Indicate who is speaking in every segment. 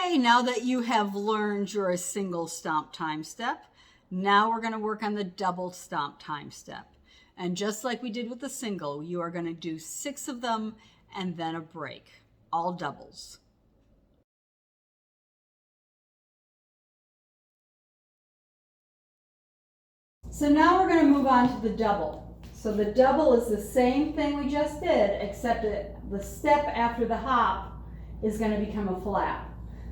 Speaker 1: Okay, now that you have learned your single stomp time step, now we're going to work on the double stomp time step. And just like we did with the single, you are going to do 6 of them and then a break, all doubles. So now we're going to move on to the double. So the double is the same thing we just did, except that the step after the hop is going to become a flap.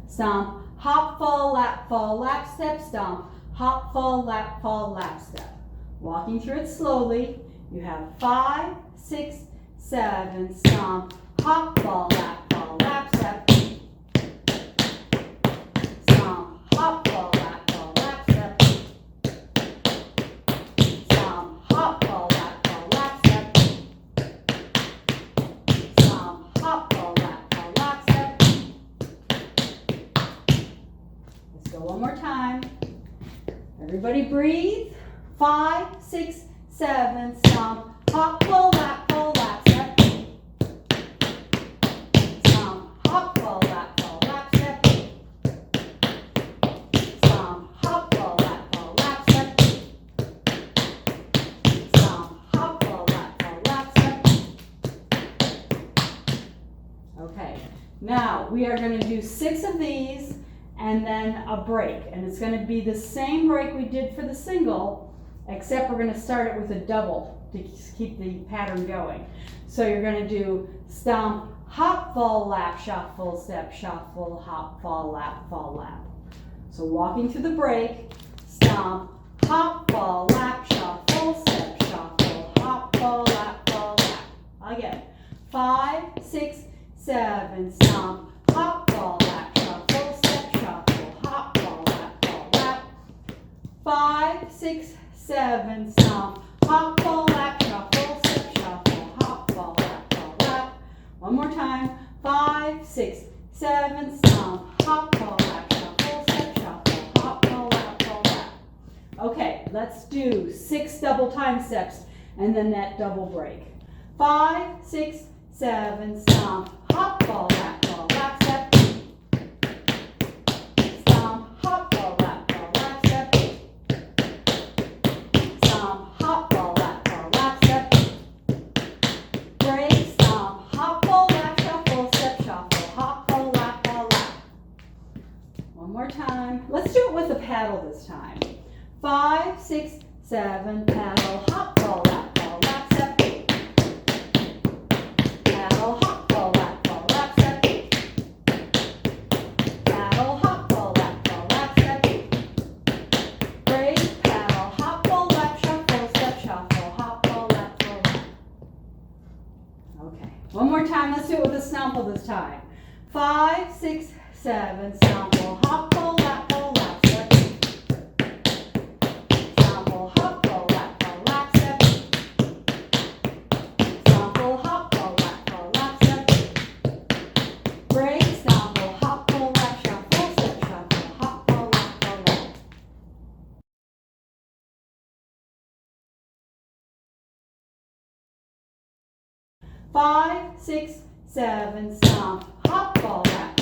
Speaker 1: Stomp, hop, fall, lap step, stomp, hop, fall, lap step. Walking through it slowly, you have 5, 6, 7, stomp, hop, fall, lap step, stomp, hop, fall, lap step, stomp, hop, fall, lap step, stomp, hop, fall, lap step. Let's go one more time. Everybody breathe. 5, 6, 7, stomp, hop, fall, lap step. Stomp, hop, fall, lap step. Stomp, hop, fall, lap step. Stomp, hop, fall, lap step. Okay, now we are going to do 6 of these and then a break. And it's going to be the same break we did for the single, except we're going to start it with a double to keep the pattern going. So you're going to do stomp, hop, fall, lap, shuffle, step, shuffle, hop, fall, lap, fall, lap. So walking through the break, stomp, hop, fall, lap, shuffle, step, shuffle, hop, fall, lap, fall, lap. Again, 5, 6, 7, stomp, hop, fall, lap, shuffle, step, shuffle, hop, fall, lap, 5, 6, 7, stomp, hop, fall, lap, shuffle, step, shuffle, hop, fall, lap. One more time. 5, 6, 7, stomp, hop, fall, lap, shuffle, step, shuffle, hop, fall, lap. Okay, let's do 6 double time steps and then that double break. 5, 6, 7, stomp, hop, fall, lap step. Stomp, hop, fall, lap step. Stomp, hop, fall, lap step. Break, stomp, hop, fall, lap, shuffle, step, shuffle, hop, fall, lap. One more time. Let's do it with a paddle this time. 5, 6, 7, paddle, hop, fall, lap step. Paddle, hop, fall, lap step. Paddle, hop, fall, lap step. Break, paddle, hop, fall, lap, shuffle, step, shuffle, hop, fall, lap. Okay, one more time. Let's do it with a stomple this time. 5, 6, 7, stomple, hop, fall, lap step. Stomple, hop, fall, lap step. Stomple, hop, fall, lap step. Break, stomple, hop, fall, lap, shuffle, step, shuffle, hop, fall, lap. 5, 6, 7, stomp, hop, fall, lap